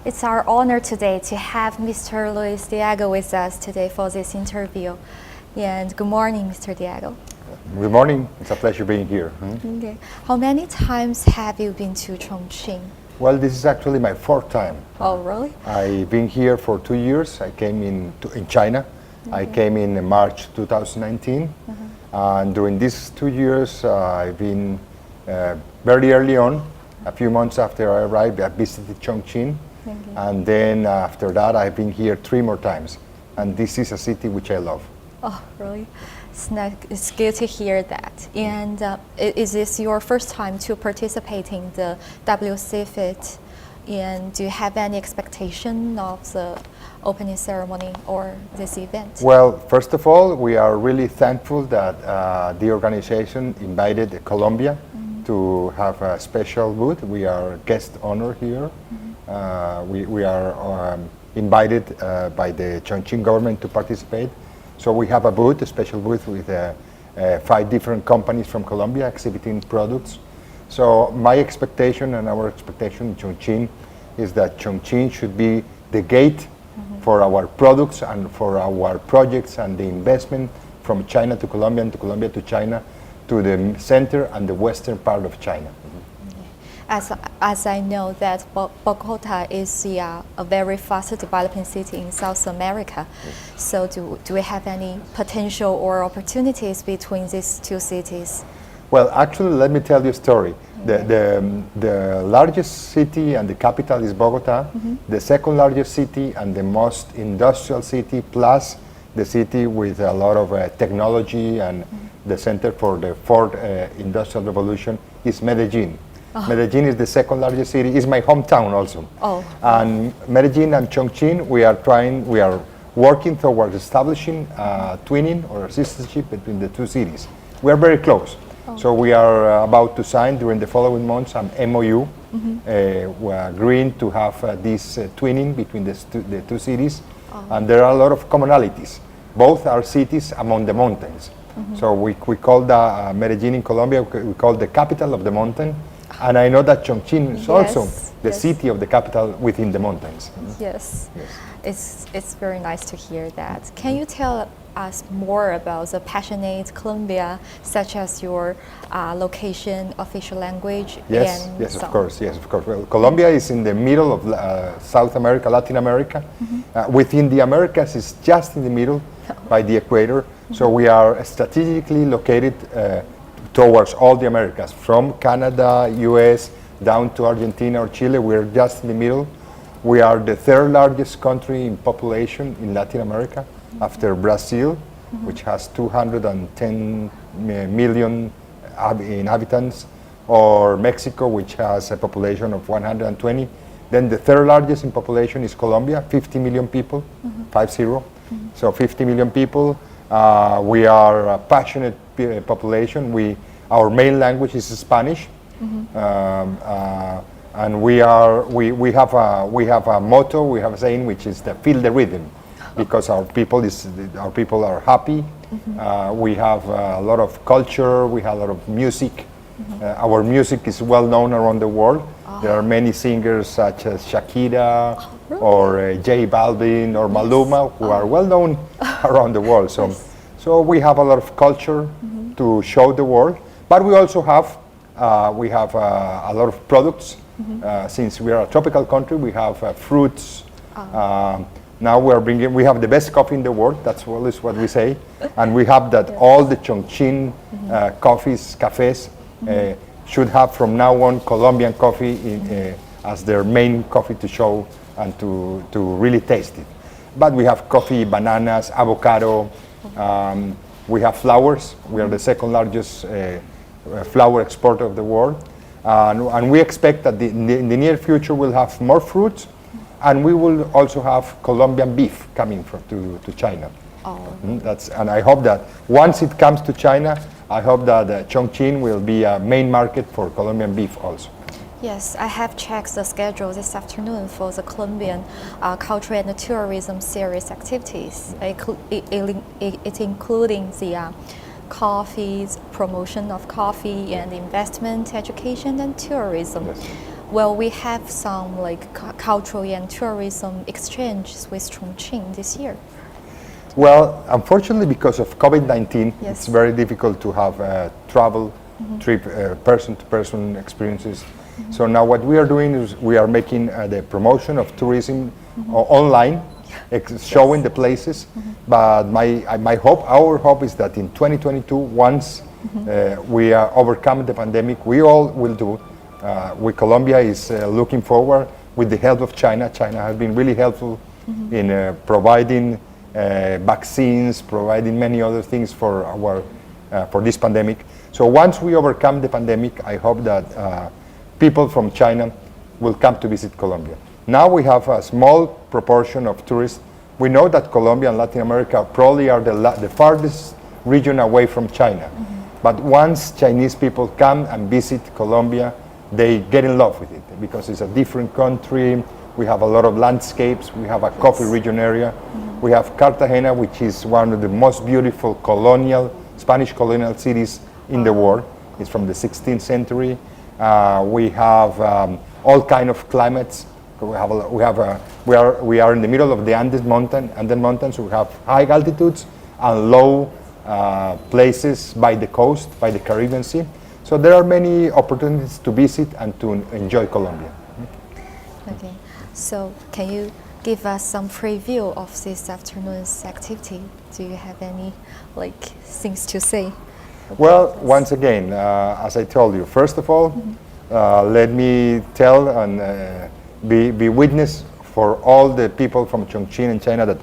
It's our honor today to have Mr. Luis Diego with us today for this interview. And good morning, Mr. Diego. Good morning. It's a pleasure being here. Okay. How many times have you been to Chongqing? Well, this is actually my fourth time. Oh, really? I've been here for 2 years. I came in China. I came in March 2019. And during these 2 years, I've been very early on, a few months after I arrived, I visited Chongqing. And then after that, I've been here 3 more times. And this is a city which I love. Oh, really? It's good to hear that. And is this your first time to participate in the WCFIT? And do you have any expectation of the opening ceremony or this event? Well, first of all, we are really thankful that the organization invited Colombia to have a special booth. We are guest honor here. We are invited by the Chongqing government to participate. So we have a booth, a special booth with 5 different companies from Colombia exhibiting products. So my expectation and our expectation in Chongqing is that Chongqing should be the gate for our products and for our projects and the investment from China to Colombia and to Colombia to China to the center and the western part of China. As I know that Bogota is a very fast developing city in South America. So do we have any potential or opportunities between these 2 cities? Well, actually, let me tell you a story. The largest city and the capital is Bogota. The second largest city and the most industrial city, plus the city with a lot of technology and the center for the 4th industrial revolution, is Medellin. Medellin is the second largest city. It's my hometown also. And Medellin and Chongqing, we are working towards establishing twinning or sistership between the 2 cities. We are very close. So we are about to sign during the following months an MOU. We are agreeing to have this twinning between the 2 cities. And there are a lot of commonalities. Both are cities among the mountains. So we call the Medellin in Colombia, we call the capital of the mountain. And I know that Chongqing is also the city of the capital within the mountains. Yes. It's very nice to hear that. Can you tell us more about the passionate Colombia, such as your location, official language? Yes, of course. Well, Colombia is in the middle of South America, Latin America. Within the Americas, it's just in the middle by the equator. So we are strategically located towards all the Americas, from Canada, US, down to Argentina or Chile. We're just in the middle. We are the 3rd largest country in population in Latin America, after Brazil, which has 210 million inhabitants, or Mexico, which has a population of 120. Then the 3rd largest in population is Colombia, 50 million people, 50. So 50 million people. We are a passionate population. Our main language is Spanish, and we have a motto, we have a saying, which is the feel the rhythm, because our people are happy. We have a lot of culture. We have a lot of music. Our music is well known around the world. There are many singers such as Shakira or J Balvin or Maluma who are well known around the world. So we have a lot of culture to show the world, but we also have a lot of products. Since we are a tropical country, we have fruits. Now we have the best coffee in the world. That's always what we say, and we have that all the Chongqing cafes should have from now on Colombian coffee as their main coffee to show and to really taste it. But we have coffee, bananas, avocado. We have flowers. We are the 2nd largest flower exporter of the world. And we expect that in the near future we'll have more fruits, and we will also have Colombian beef coming to China. And I hope that once it comes to China, I hope that Chongqing will be a main market for Colombian beef also. Yes, I have checked the schedule this afternoon for the Colombian Culture and Tourism Series activities. It's including the coffees, promotion of coffee and investment, education and tourism. Yes. Well, we have some like cultural and tourism exchanges with Chongqing this year. Well, unfortunately, because of COVID-19, Yes. it's very difficult to have travel, trip, person-to-person experiences. So now what we are doing is we are making the promotion of tourism online, showing the places. But my hope, our hope is that in 2022, once we overcome the pandemic, we all will do. Colombia is looking forward with the help of China. China has been really helpful in providing vaccines, providing many other things for for this pandemic. So once we overcome the pandemic, I hope that people from China will come to visit Colombia. Now we have a small proportion of tourists. We know that Colombia and Latin America probably are the farthest region away from China. But once Chinese people come and visit Colombia, they get in love with it because it's a different country. We have a lot of landscapes. We have a coffee region area. We have Cartagena, which is one of the most beautiful Spanish colonial cities in the world. It's from the 16th century. We have all kind of climates. We are in the middle of the Andes Mountains. We have high altitudes and low places by the coast, by the Caribbean Sea. So there are many opportunities to visit and to enjoy Colombia. Okay, so can you give us some preview of this afternoon's activity? Do you have any things to say? Well, once again, as I told you, first of all, let me tell and be witness for all the people from Chongqing and China that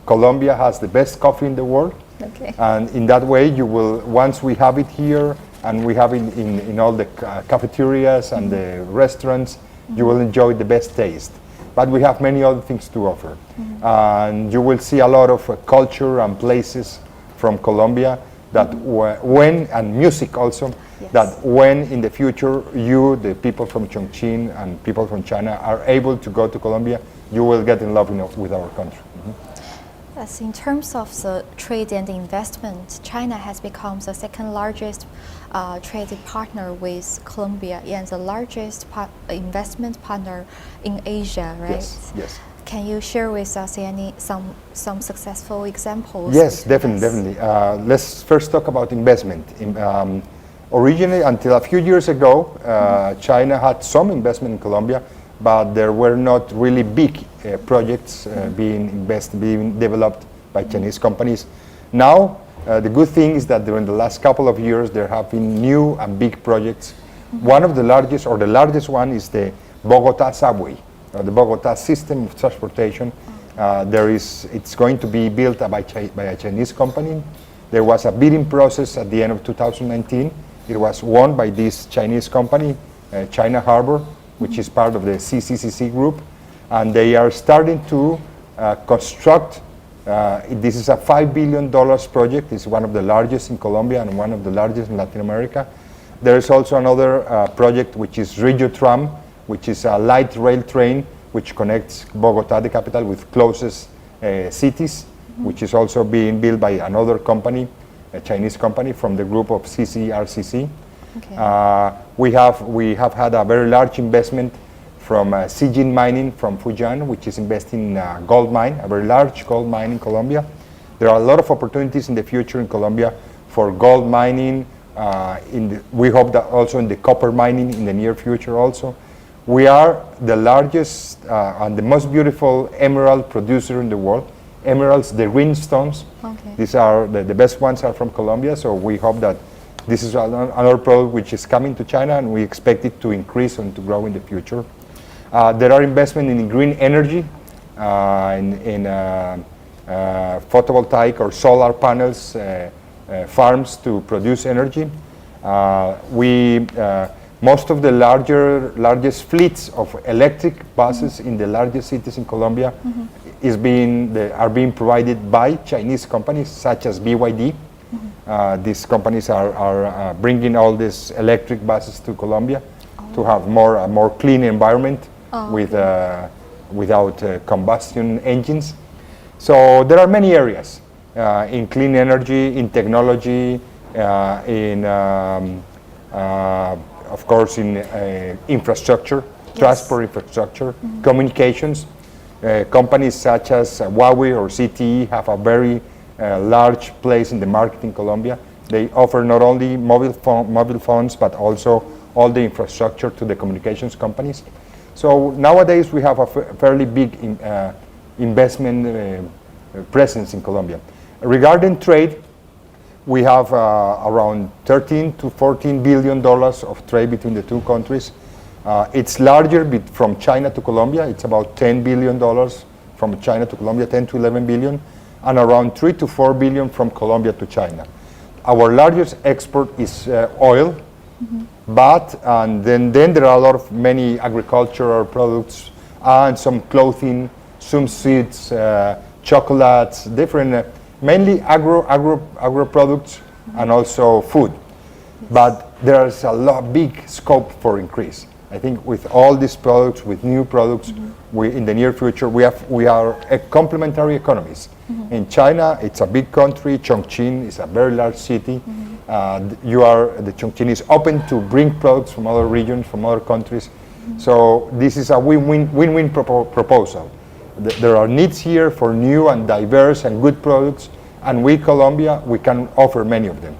Colombia has the best coffee in the world. Okay. And in that way, you will, once we have it here and we have it in all the cafeterias and the restaurants, you will enjoy the best taste. But we have many other things to offer. And you will see a lot of culture and places from Colombia that and music also, that when in the future you, the people from Chongqing and people from China are able to go to Colombia, you will get in love with our country. Yes, in terms of the trade and investment, China has become the second largest trading partner with Colombia and the largest investment partner in Asia, right? Yes, yes. Can you share with us some successful examples? Yes, definitely. Let's first talk about investment. Originally, until a few years ago, China had some investment in Colombia, but there were not really big projects being developed by Chinese companies. Now, the good thing is that during the last couple of years, there have been new and big projects. One of the largest, or the largest one, is the Bogota subway, the Bogota system of transportation. It's going to be built by a Chinese company. There was a bidding process at the end of 2019. It was won by this Chinese company, China Harbor, which is part of the CCCC group, and they are starting to construct. This is a $5 billion project. It's one of the largest in Colombia and one of the largest in Latin America. There is also another project, which is Regio Tram, which is a light rail train which connects Bogota, the capital, with closest cities, which is also being built by another company, a Chinese company from the group of CCRCC. Okay. We have had a very large investment from Zijin Mining from Fujian, which is investing in a gold mine, a very large gold mine in Colombia. There are a lot of opportunities in the future in Colombia for gold mining. We hope that also in the copper mining in the near future also. We are the largest and the most beautiful emerald producer in the world. Emeralds, the ring stones, these are the best ones are from Colombia, so we hope that this is another product which is coming to China, and we expect it to increase and to grow in the future. There are investments in green energy, in photovoltaic or solar panels, farms to produce energy. Most of the largest fleets of electric buses in the largest cities in Colombia are being provided by Chinese companies such as BYD. These companies are bringing all these electric buses to Colombia to have a more clean environment without combustion engines. So there are many areas in clean energy, in technology, of course in infrastructure. transport infrastructure, communications. Companies such as Huawei or CTE have a very large place in the market in Colombia. They offer not only mobile phones, but also all the infrastructure to the communications companies. So nowadays we have a fairly big investment presence in Colombia. Regarding trade, we have around 13 to 14 billion dollars of trade between the two countries. It's larger from China to Colombia. It's about 10 billion dollars from China to Colombia, 10 to 11 billion, and around 3 to 4 billion from Colombia to China. Our largest export is oil, but and then there are a lot of many agricultural products and some clothing, some seeds, chocolates, different, mainly agro products and also food. But there's a big scope for increase. I think with all these products, with new products, we in the near future we are complementary economies. In China, it's a big country. Chongqing is a very large city. The Chongqing is open to bring products from other regions, from other countries. So this is a win-win proposal. There are needs here for new and diverse and good products, and we, Colombia, we can offer many of them.